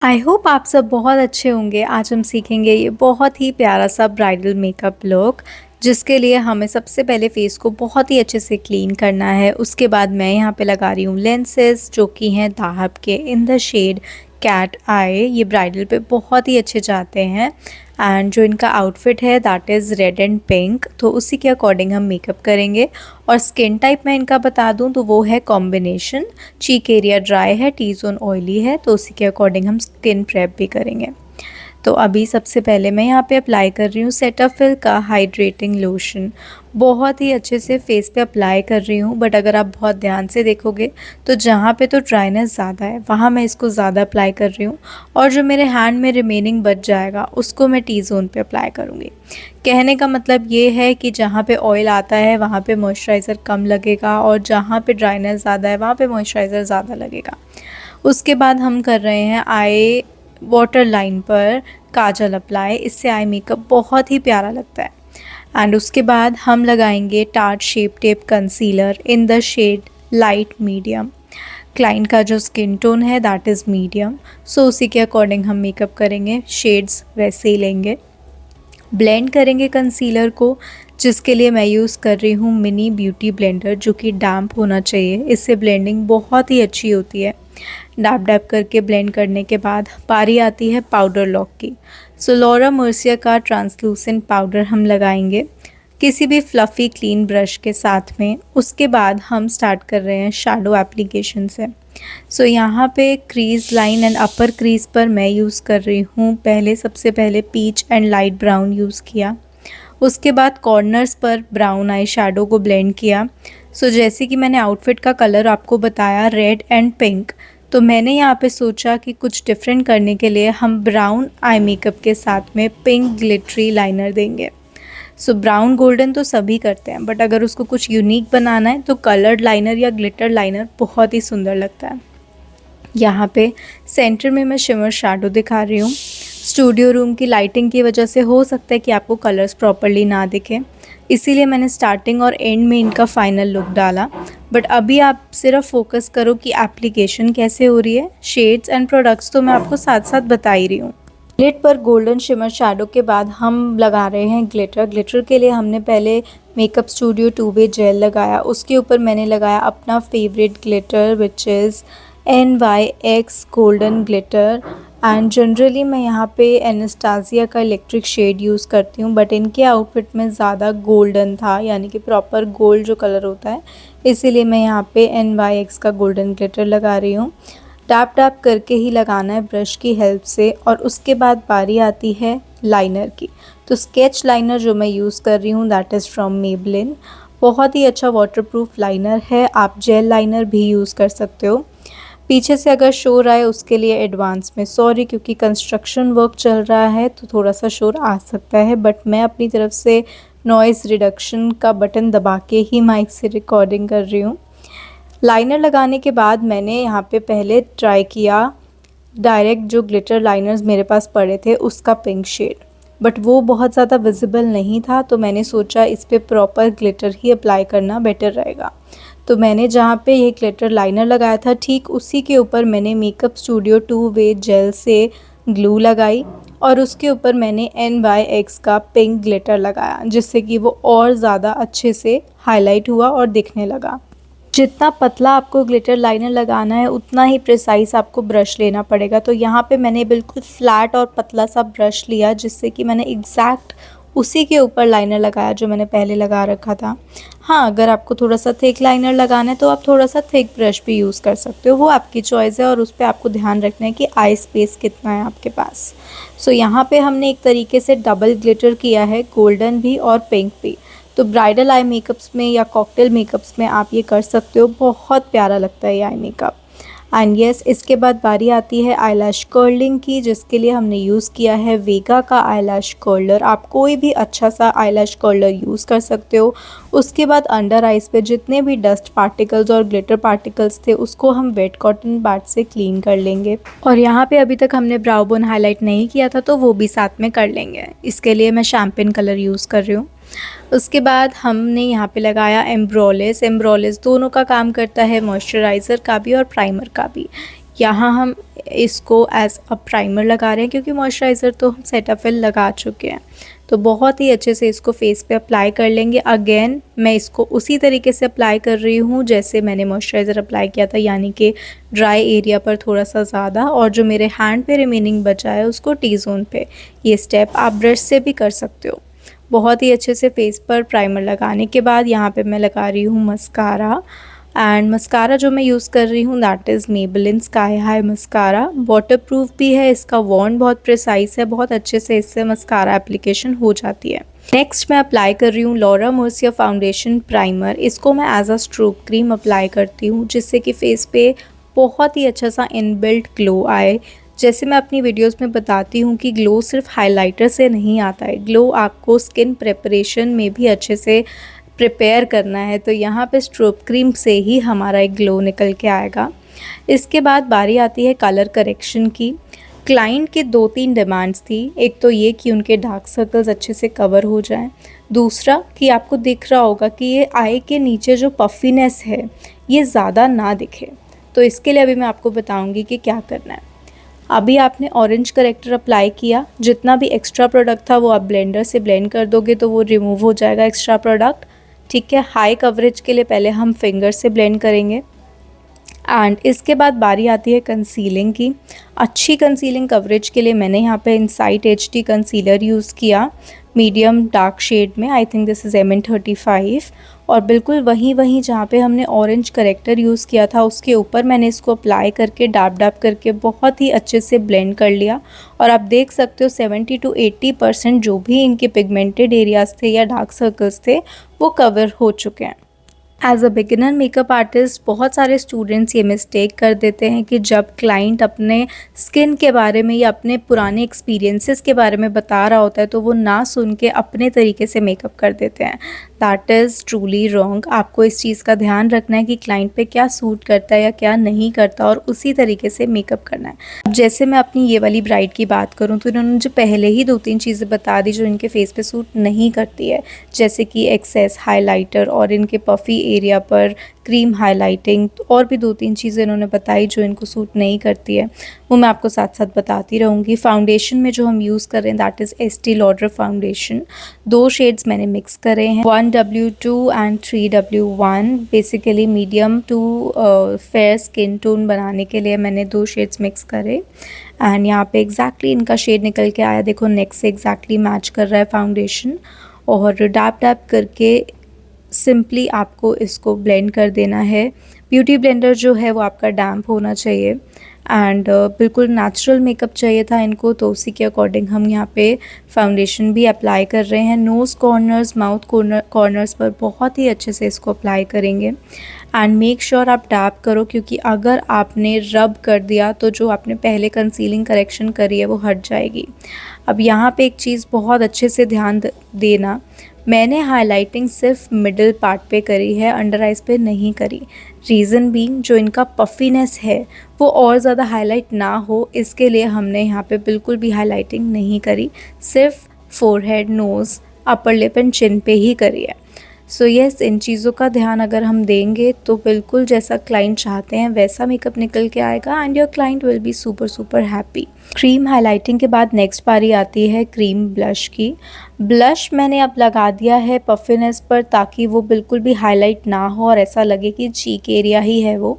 I hope आप सब बहुत अच्छे होंगे। आज हम सीखेंगे ये बहुत ही प्यारा सा ब्राइडल मेकअप लुक, जिसके लिए हमें सबसे पहले फेस को बहुत ही अच्छे से क्लीन करना है। उसके बाद मैं यहाँ पे लगा रही हूँ लेंसेज, जो कि हैं दाहब के इन द शेड कैट आई। ये ब्राइडल पे बहुत ही अच्छे जाते हैं। एंड जो इनका आउटफिट है that is red and pink, तो उसी के अकॉर्डिंग हम मेकअप करेंगे। और स्किन टाइप मैं इनका बता दूं तो वो है कॉम्बिनेशन। चीक एरिया ड्राई है, टी जोन ऑयली है, तो उसी के अकॉर्डिंग हम स्किन प्रेप भी करेंगे। तो अभी सबसे पहले मैं यहाँ पे अप्लाई कर रही हूँ सेटाफिल का हाइड्रेटिंग लोशन। बहुत ही अच्छे से फेस पे अप्लाई कर रही हूँ, बट अगर आप बहुत ध्यान से देखोगे तो जहाँ पे तो ड्राइनेस ज़्यादा है वहाँ मैं इसको ज़्यादा अप्लाई कर रही हूँ, और जो मेरे हैंड में रिमेनिंग बच जाएगा उसको मैं टी जोन पे अप्लाई करूँगी। कहने का मतलब ये है कि जहाँ पे ऑयल आता है वहाँ पे मॉइस्चराइज़र कम लगेगा, और जहाँ पे ड्राइनेस ज़्यादा है वहाँ पे मॉइस्चराइज़र ज़्यादा लगेगा। उसके बाद हम कर रहे हैं आई वाटर लाइन पर काजल अप्लाई। इससे आई मेकअप बहुत ही प्यारा लगता है। एंड उसके बाद हम लगाएंगे Tarte shape tape concealer in the shade light medium. Client का जो स्किन टोन है दैट इज़ मीडियम, सो उसी के अकॉर्डिंग हम मेकअप करेंगे। शेड्स वैसे ही लेंगे, ब्लेंड करेंगे कंसीलर को, जिसके लिए मैं यूज़ कर रही हूँ मिनी ब्यूटी ब्लेंडर, जो कि डैम्प होना चाहिए। इससे ब्लेंडिंग बहुत ही अच्छी होती है। डैप डैप करके ब्लेंड करने के बाद बारी आती है पाउडर लॉक की। सो लॉरा मर्सिया का ट्रांसलूसेंट पाउडर हम लगाएंगे किसी भी फ्लफ़ी क्लीन ब्रश के साथ में। उसके बाद हम स्टार्ट कर रहे हैं शैडो एप्लीकेशन से। सो यहाँ पे crease line and upper crease पर मैं यूज़ कर रही हूँ सबसे पहले peach and light brown use किया। उसके बाद कॉर्नर्स पर ब्राउन आई शैडो को ब्लेंड किया। सो जैसे कि मैंने आउटफिट का कलर आपको बताया रेड एंड पिंक, तो मैंने यहाँ पे सोचा कि कुछ डिफरेंट करने के लिए हम ब्राउन आई मेकअप के साथ में पिंक ग्लिटरी लाइनर देंगे। सो ब्राउन गोल्डन तो सभी करते हैं, बट अगर उसको कुछ यूनिक बनाना है तो कलर्ड लाइनर या ग्लिटर लाइनर बहुत ही सुंदर लगता है। यहाँ पे सेंटर में मैं शिमर शैडो दिखा रही हूँ। स्टूडियो रूम की लाइटिंग की वजह से हो सकता है कि आपको कलर्स प्रॉपर्ली ना दिखें, इसीलिए मैंने स्टार्टिंग और एंड में इनका फाइनल लुक डाला। बट अभी आप सिर्फ फोकस करो कि एप्लीकेशन कैसे हो रही है। शेड्स एंड प्रोडक्ट्स तो मैं आपको साथ साथ बता ही रही हूँ। लिड पर गोल्डन शिमर शैडो के बाद हम लगा रहे हैं ग्लिटर। ग्लिटर के लिए हमने पहले मेकअप स्टूडियो 2 वे जेल लगाया, उसके ऊपर मैंने लगाया अपना favourite glitter which is NYX golden glitter. And generally मैं यहाँ पे एनास्टेसिया का इलेक्ट्रिक शेड यूज़ करती हूँ, बट इनके आउटफिट में ज़्यादा गोल्डन था, यानी कि प्रॉपर गोल्ड जो कलर होता है, इसीलिए मैं यहाँ पे NYX का गोल्डन ग्लिटर लगा रही हूँ। टैप टैप करके ही लगाना है ब्रश की हेल्प से। और उसके बाद बारी आती है लाइनर की। तो स्केच लाइनर जो मैं यूज़ कर रही हूँ दैट इज़ फ्रॉम मेबलिन। बहुत ही अच्छा वाटरप्रूफ लाइनर है, आप जेल लाइनर भी यूज़ कर सकते हो। पीछे से अगर शोर आए उसके लिए एडवांस में सॉरी, क्योंकि कंस्ट्रक्शन वर्क चल रहा है तो थोड़ा सा शोर आ सकता है, बट मैं अपनी तरफ से नॉइज़ रिडक्शन का बटन दबा के ही माइक से रिकॉर्डिंग कर रही हूँ। लाइनर लगाने के बाद मैंने यहाँ पे पहले ट्राई किया डायरेक्ट जो ग्लिटर लाइनर्स मेरे पास पड़े थे उसका पिंक शेड, बट वो बहुत ज़्यादा विजिबल नहीं था, तो मैंने सोचा इस पर प्रॉपर ग्लिटर ही अप्लाई करना बेटर रहेगा। तो मैंने जहाँ पे ये ग्लिटर लाइनर लगाया था ठीक उसी के ऊपर मैंने मेकअप स्टूडियो 2 वे जेल से ग्लू लगाई, और उसके ऊपर मैंने NYX का पिंक ग्लिटर लगाया, जिससे कि वो और ज़्यादा अच्छे से हाईलाइट हुआ और दिखने लगा। जितना पतला आपको ग्लिटर लाइनर लगाना है उतना ही प्रिसाइज आपको ब्रश लेना पड़ेगा। तो यहाँ पे मैंने बिल्कुल फ्लैट और पतला सा ब्रश लिया, जिससे कि मैंने एग्जैक्ट उसी के ऊपर लाइनर लगाया जो मैंने पहले लगा रखा था। हाँ, अगर आपको थोड़ा सा थिक लाइनर लगाना है तो आप थोड़ा सा थिक ब्रश भी यूज़ कर सकते हो, वो आपकी चॉइस है, और उस पर आपको ध्यान रखना है कि आई स्पेस कितना है आपके पास। सो यहाँ पे हमने एक तरीके से डबल ग्लिटर किया है, गोल्डन भी और पिंक भी। तो ब्राइडल आई मेकअप्स में या कॉकटेल मेकअप्स में आप ये कर सकते हो, बहुत प्यारा लगता है ये आई मेकअप। एंड यस, इसके बाद बारी आती है आईलैश कर्लिंग की, जिसके लिए हमने यूज़ किया है वेगा का आईलैश कर्लर। आप कोई भी अच्छा सा आईलैश कर्लर यूज़ कर सकते हो। उसके बाद अंडर आइज़ पे जितने भी डस्ट पार्टिकल्स और ग्लिटर पार्टिकल्स थे उसको हम वेट कॉटन बैट से क्लीन कर लेंगे। और यहाँ पे अभी तक हमने ब्राउ बोन हाईलाइट नहीं किया था, तो वो भी साथ में कर लेंगे। इसके लिए मैं शैम्पेन कलर यूज़ कर रही हूँ। उसके बाद हमने यहाँ पे लगाया एम्ब्रोलेस। एम्ब्रोलेस दोनों का काम करता है, मॉइस्चराइज़र का भी और प्राइमर का भी। यहाँ हम इसको एज अ प्राइमर लगा रहे हैं क्योंकि मॉइस्चराइज़र तो हम सेटाफिल लगा चुके हैं। तो बहुत ही अच्छे से इसको फेस पे अप्लाई कर लेंगे। अगेन मैं इसको उसी तरीके से अप्लाई कर रही हूँ जैसे मैंने मॉइस्चराइज़र अप्लाई किया था, यानी कि ड्राई एरिया पर थोड़ा सा ज़्यादा, और जो मेरे हैंड पे रिमेनिंग बचा है उसको टी जोन पे। ये स्टेप आप ब्रश से भी कर सकते हो। बहुत ही अच्छे से फेस पर प्राइमर लगाने के बाद यहाँ पे मैं लगा रही हूँ मस्कारा। एंड मस्कारा जो मैं यूज़ कर रही हूँ that is Maybelline sky high mascara. Waterproof भी है, इसका वॉन्ड बहुत प्रिसाइज है, बहुत अच्छे से इससे मस्कारा एप्लीकेशन हो जाती है। नेक्स्ट मैं अप्लाई कर रही हूँ लॉरा मर्सिया फाउंडेशन प्राइमर। इसको मैं as a stroke cream apply करती हूँ जिससे कि फेस पे बहुत ही अच्छा सा इनबिल्ट ग्लो आए। जैसे मैं अपनी वीडियोस में बताती हूँ कि ग्लो सिर्फ हाइलाइटर से नहीं आता है, ग्लो आपको स्किन प्रिपरेशन में भी अच्छे से प्रिपेयर करना है। तो यहाँ पे स्ट्रोब क्रीम से ही हमारा एक ग्लो निकल के आएगा। इसके बाद बारी आती है कलर करेक्शन की। क्लाइंट की 2-3 डिमांड्स थी। एक तो ये कि उनके डार्क सर्कल्स अच्छे से कवर हो जाएं, दूसरा कि आपको दिख रहा होगा कि ये आई के नीचे जो पफीनेस है ये ज़्यादा ना दिखे। तो इसके लिए अभी मैं आपको बताऊँगी कि क्या करना है। अभी आपने ऑरेंज करेक्टर अप्लाई किया, जितना भी एक्स्ट्रा प्रोडक्ट था वो आप ब्लेंडर से ब्लेंड कर दोगे तो वो रिमूव हो जाएगा एक्स्ट्रा प्रोडक्ट। ठीक है, हाई कवरेज के लिए पहले हम फिंगर से ब्लेंड करेंगे। एंड इसके बाद बारी आती है कंसीलिंग की। अच्छी कंसीलिंग कवरेज के लिए मैंने यहाँ पे इनसाइट HD कंसीलर यूज़ किया मीडियम डार्क शेड में। आई थिंक दिस इज़ MN35। और बिल्कुल वहीं जहाँ पे हमने ऑरेंज करेक्टर यूज़ किया था उसके ऊपर मैंने इसको अप्लाई करके डैब करके बहुत ही अच्छे से ब्लेंड कर लिया। और आप देख सकते हो 70 to 80% जो भी इनके पिगमेंटेड एरियाज़ थे या डार्क सर्कल्स थे वो कवर हो चुके हैं। As a beginner makeup artist बहुत सारे स्टूडेंट्स ये मिस्टेक कर देते हैं कि जब क्लाइंट अपने स्किन के बारे में या अपने पुराने एक्सपीरियंसेस के बारे में बता रहा होता है तो वो ना सुन के अपने तरीके से मेकअप कर देते हैं। That is truly wrong. आपको इस चीज़ का ध्यान रखना है कि क्लाइंट पे क्या सूट करता है या क्या नहीं करता और उसी तरीके से मेकअप करना है। अब जैसे मैं अपनी ये वाली ब्राइड की बात करूँ तो इन्होंने मुझे पहले ही 2-3 चीज़ें बता दी जो इनके फेस पे सूट नहीं करती है, जैसे कि एक्सेस हाइलाइटर और इनके पफ़ी एरिया पर क्रीम हाइलाइटिंग, और भी 2-3 चीज़ें इन्होंने बताई जो इनको सूट नहीं करती है, वो मैं आपको साथ साथ बताती रहूँगी। फाउंडेशन में जो हम यूज़ कर रहे हैं that is Estee Lauder foundation. 2 shades मैंने मिक्स करे हैं, 1W2 and 3W1। Basically medium to fair skin tone बनाने के लिए मैंने 2 शेड्स मिक्स करे। एंड यहाँ पे एग्जैक्टली इनका शेड निकल के आया, देखो नेक से एग्जैक्टली मैच कर रहा है फाउंडेशन। और डैप करके सिंपली आपको इसको ब्लेंड कर देना है। ब्यूटी ब्लेंडर जो है वो आपका डैम्प होना चाहिए एंड बिल्कुल नेचुरल मेकअप चाहिए था इनको, तो उसी के अकॉर्डिंग हम यहाँ पे फाउंडेशन भी अप्लाई कर रहे हैं। नोज़ कॉर्नर्स, माउथ कॉर्नर्स पर बहुत ही अच्छे से इसको अप्लाई करेंगे। एंड मेक श्योर आप टैप करो, क्योंकि अगर आपने रब कर दिया तो जो आपने पहले कंसीलिंग करेक्शन करी है वो हट जाएगी। अब यहाँ पे एक चीज़ बहुत अच्छे से ध्यान देना, मैंने हाइलाइटिंग सिर्फ मिडिल पार्ट पे करी है, अंडर आइज़ पे नहीं करी। रीज़न बीइंग जो इनका पफीनेस है वो और ज़्यादा हाईलाइट ना हो, इसके लिए हमने यहाँ पे बिल्कुल भी हाइलाइटिंग नहीं करी, सिर्फ forehead, nose, upper lip and chin पे ही करी है। सो येस, इन चीज़ों का ध्यान अगर हम देंगे तो बिल्कुल जैसा क्लाइंट चाहते हैं वैसा मेकअप निकल के आएगा and your client will be super happy. Cream highlighting के बाद नेक्स्ट बारी आती है क्रीम ब्लश की। ब्लश मैंने अब लगा दिया है पफिनेस पर ताकि वो बिल्कुल भी हाईलाइट ना हो और ऐसा लगे कि चीक एरिया ही है वो।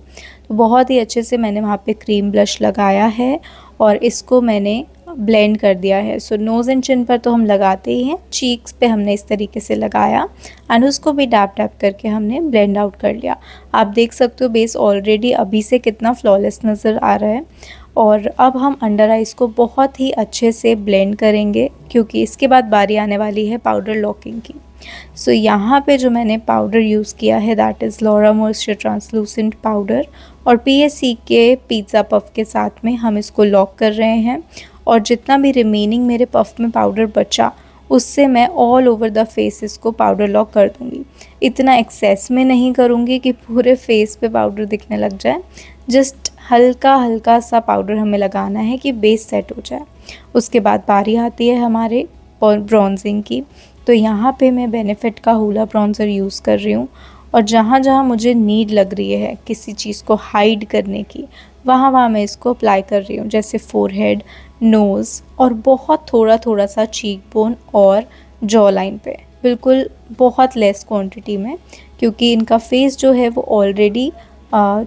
तो बहुत ही अच्छे से मैंने वहाँ पे क्रीम ब्लश लगाया है और इसको मैंने ब्लेंड कर दिया है। सो नोज़ एंड चिन पर तो हम लगाते ही हैं, चीक्स पे हमने इस तरीके से लगाया एंड उसको भी डैप करके हमने ब्लेंड आउट कर लिया। आप देख सकते हो बेस ऑलरेडी अभी से कितना फ्लॉलेस नज़र आ रहा है। और अब हम अंडर आइज़ को बहुत ही अच्छे से ब्लेंड करेंगे, क्योंकि इसके बाद बारी आने वाली है पाउडर लॉकिंग की। सो यहाँ पे जो मैंने पाउडर यूज़ किया है that is Laura Mercia translucent powder, और PSC के पिज़्ज़ा पफ के साथ में हम इसको लॉक कर रहे हैं। और जितना भी रिमेनिंग मेरे पफ में पाउडर बचा उससे मैं ऑल ओवर द फेस इसको पाउडर लॉक कर दूँगी। इतना एक्सेस में नहीं करूँगी कि पूरे फेस पे पाउडर दिखने लग जाए, जस्ट हल्का सा पाउडर हमें लगाना है कि बेस सेट हो जाए। उसके बाद बारी आती है हमारे ब्रॉन्जिंग की। तो यहाँ पे मैं बेनिफिट का हूला ब्रॉन्ज़र यूज़ कर रही हूँ और जहाँ जहाँ मुझे नीड लग रही है किसी चीज़ को हाइड करने की, वहाँ वहाँ मैं इसको अप्लाई कर रही हूँ, जैसे फोरहेड, नोज़ और बहुत थोड़ा थोड़ा सा चीक बोन और जॉ लाइन पे, बिल्कुल बहुत लेस क्वांटिटी में, क्योंकि इनका फेस जो है वो ऑलरेडी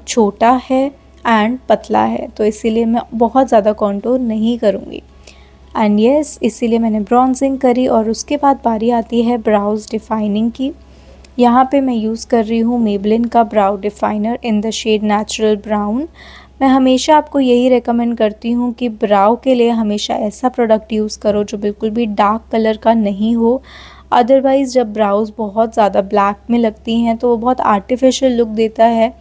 छोटा है एंड पतला है, तो इसीलिए मैं बहुत ज़्यादा कॉन्टूर नहीं करूँगी। एंड यस, इसीलिए मैंने ब्रॉन्जिंग करी। और उसके बाद बारी आती है ब्राउज़ डिफाइनिंग की। यहाँ पे मैं यूज़ कर रही हूँ मेबलिन का brow definer in the shade natural brown. मैं हमेशा आपको यही रेकमेंड करती हूँ कि ब्राउ के लिए हमेशा ऐसा प्रोडक्ट यूज़ करो जो बिल्कुल भी डार्क कलर का नहीं हो। अदरवाइज़ जब ब्राउज़ बहुत ज़्यादा ब्लैक में लगती हैं तो वो बहुत आर्टिफिशियल लुक देता है,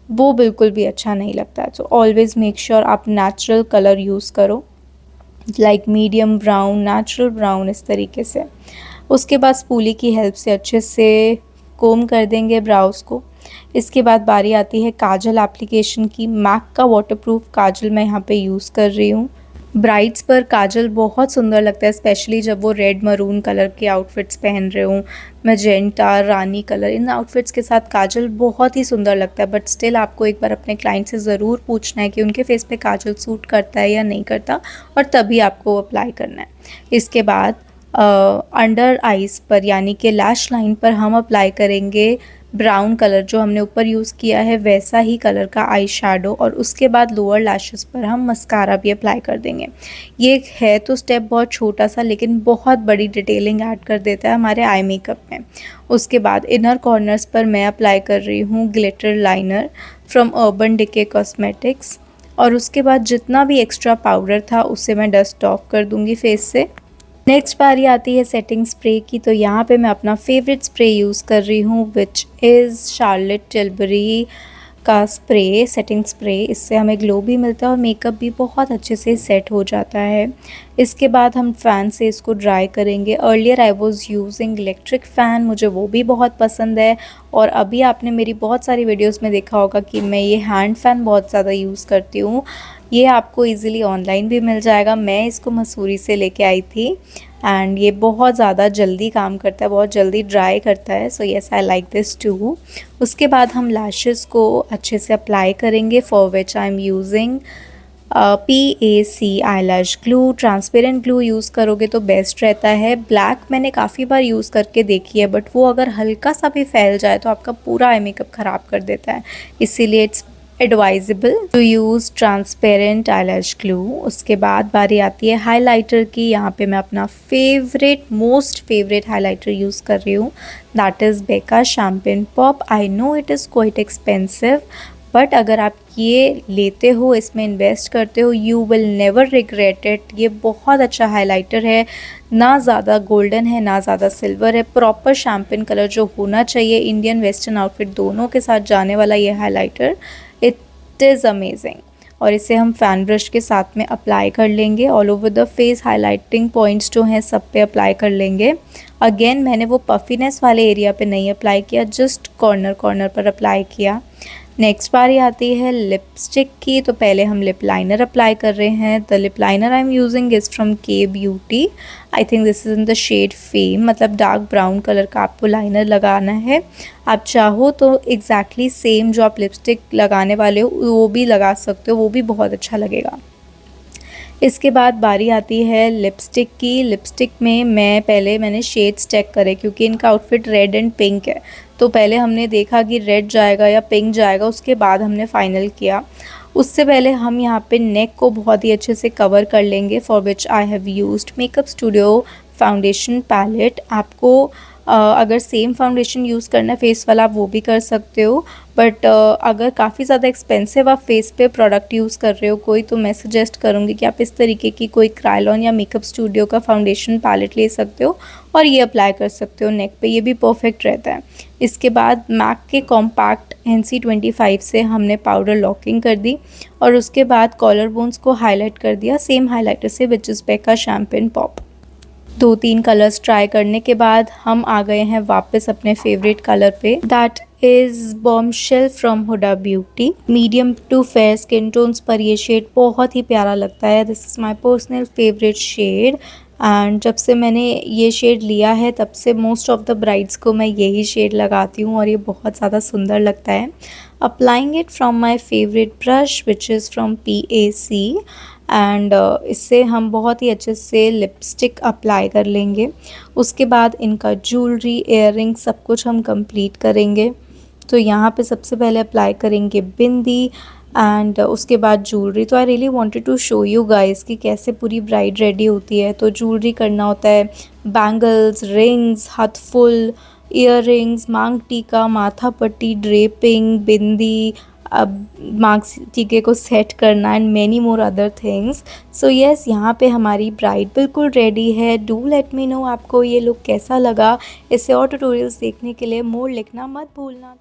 वो बिल्कुल भी अच्छा नहीं लगता है। तो ऑलवेज़ मेक श्योर आप नेचुरल कलर यूज़ करो, like medium brown, natural brown, इस तरीके से। उसके बाद स्पूली की हेल्प से अच्छे से कोम कर देंगे ब्राउज़ को। इसके बाद बारी आती है काजल एप्लीकेशन की। मैक का वाटरप्रूफ काजल मैं यहाँ पे यूज़ कर रही हूँ। ब्राइड्स पर काजल बहुत सुंदर लगता है, स्पेशली जब वो रेड मरून कलर के आउटफिट्स पहन रहे हों, मैजेंटा, रानी कलर, इन आउटफिट्स के साथ काजल बहुत ही सुंदर लगता है। बट स्टिल आपको एक बार अपने क्लाइंट से ज़रूर पूछना है कि उनके फेस पे काजल सूट करता है या नहीं करता, और तभी आपको अप्लाई करना है। इसके बाद अंडर आइज़ पर यानी कि लैश लाइन पर हम अप्लाई करेंगे ब्राउन कलर, जो हमने ऊपर यूज़ किया है वैसा ही कलर का आई शेडो, और उसके बाद लोअर लैशेस पर हम मस्कारा भी अप्लाई कर देंगे। ये है तो स्टेप बहुत छोटा सा, लेकिन बहुत बड़ी डिटेलिंग ऐड कर देता है हमारे आई मेकअप में। उसके बाद इनर कॉर्नर्स पर मैं अप्लाई कर रही हूँ glitter liner from urban decay cosmetics, और उसके बाद जितना भी एक्स्ट्रा पाउडर था उसे मैं डस्ट ऑफ कर दूँगी फेस से। नेक्स्ट बारी आती है सेटिंग स्प्रे की। तो यहाँ पे मैं अपना फेवरेट स्प्रे यूज़ कर रही हूँ, विच इज़ शार्लेट टिलबरी का स्प्रे, सेटिंग स्प्रे। इससे हमें ग्लो भी मिलता है और मेकअप भी बहुत अच्छे से सेट हो जाता है। इसके बाद हम फ़ैन से इसको ड्राई करेंगे। Earlier I was using electric fan, मुझे वो भी बहुत पसंद है, और अभी आपने मेरी बहुत सारी वीडियोस में देखा होगा कि मैं ये हैंड फ़ैन बहुत ज़्यादा यूज़ करती हूँ। ये आपको इजीली ऑनलाइन भी मिल जाएगा। मैं इसको मसूरी से लेके आई थी, एंड ये बहुत ज़्यादा जल्दी काम करता है, बहुत जल्दी ड्राई करता है। So yes, I like this too. उसके बाद हम लैशेस को अच्छे से अप्लाई करेंगे, for which I am using PAC eye lash glue. Transparent glue use करोगे तो बेस्ट रहता है। ब्लैक मैंने काफ़ी बार यूज़ करके देखी है, बट वो अगर हल्का सा भी फैल जाए तो आपका पूरा आई मेकअप ख़राब कर देता है, इसीलिए it's advisable to use transparent eye lash glue. उसके बाद बारी आती है हाइलाइटर की। यहाँ पे मैं अपना मोस्ट फेवरेट हाइलाइटर यूज़ कर रही हूँ, that is Becca champagne pop. I know it is quite expensive, but अगर आप ये लेते हो, इसमें इन्वेस्ट करते हो, you will never regret it. ये बहुत अच्छा हाइलाइटर है, ना ज़्यादा गोल्डन है ना ज़्यादा सिल्वर है, प्रॉपर शैम्पेन कलर जो होना चाहिए इंडियन वेस्टर्न आउटफिट दोनों के साथ जाने वाला ये हाइलाइटर, इट इज़ अमेजिंग। और इसे हम फैन ब्रश के साथ में अप्लाई कर लेंगे all over the face. Highlighting points जो हैं सब पे अप्लाई कर लेंगे। अगेन मैंने वो पफीनेस वाले एरिया पे नहीं अप्लाई किया, जस्ट कॉर्नर कॉर्नर पर अप्लाई किया। नेक्स्ट बारी आती है लिपस्टिक की। तो पहले हम लिप लाइनर अप्लाई कर रहे हैं। The lip liner I am using is from K beauty. I think this is in the shade fame, मतलब डार्क ब्राउन कलर का आपको लाइनर लगाना है। आप चाहो तो एग्जैक्टली सेम जो आप लिपस्टिक लगाने वाले हो वो भी लगा सकते हो, वो भी बहुत अच्छा लगेगा। इसके बाद बारी आती है लिपस्टिक की। लिपस्टिक में मैंने शेड्स चेक करे, क्योंकि इनका आउटफिट रेड एंड पिंक है, तो पहले हमने देखा कि रेड जाएगा या पिंक जाएगा, उसके बाद हमने फाइनल किया। उससे पहले हम यहाँ पे नेक को बहुत ही अच्छे से कवर कर लेंगे, for which I have used makeup studio foundation palette. आपको अगर सेम फाउंडेशन यूज़ करना है फेस वाला, आप वो भी कर सकते हो, बट अगर काफ़ी ज़्यादा एक्सपेंसिव आप फेस पे प्रोडक्ट यूज़ कर रहे हो कोई, तो मैं सजेस्ट करूँगी कि आप इस तरीके की कोई क्रायलॉन या मेकअप स्टूडियो का फाउंडेशन पैलेट ले सकते हो और ये अप्लाई कर सकते हो नेक पे, ये भी परफेक्ट रहता है। इसके बाद मैक के कॉम्पैक्ट NC25 से हमने पाउडर लॉकिंग कर दी, और उसके बाद कॉलर बोन्स को हाईलाइट कर दिया सेम हाईलाइटर से, which is Becca champagne pop. 2-3 colours try करने के बाद हम आ गए हैं वापस अपने फेवरेट कलर पे, that is bombshell from Huda beauty. Medium to fair skin tones पर ये शेड बहुत ही प्यारा लगता है। This is my personal favourite shade, and जब से मैंने ये शेड लिया है तब से मोस्ट ऑफ़ द ब्राइड्स को मैं यही शेड लगाती हूँ और ये बहुत ज़्यादा सुंदर लगता है। Applying it from my favourite brush which is from PAC and इससे हम बहुत ही अच्छे से लिपस्टिक अप्लाई कर लेंगे। उसके बाद इनका ज्वेलरी, इयररिंग सब कुछ हम कंप्लीट करेंगे। तो यहाँ पे सबसे पहले अप्लाई करेंगे बिंदी एंड उसके बाद ज्वेलरी। तो I really wanted to show you guys कि कैसे पूरी ब्राइड रेडी होती है। तो ज्वेलरी करना होता है, बैंगल्स, रिंग्स, हाथ फुल, इयररिंग्स, मांग टीका, माथा पट्टी, ड्रेपिंग, बिंदी, अब मांग टीके को सेट करना and many more other things. So yes, यहाँ पे हमारी ब्राइड बिल्कुल रेडी है। डू लेट मी नो आपको ये लुक कैसा लगा। इससे और ट्यूटोरियल्स देखने के लिए मोर लिखना मत भूलना।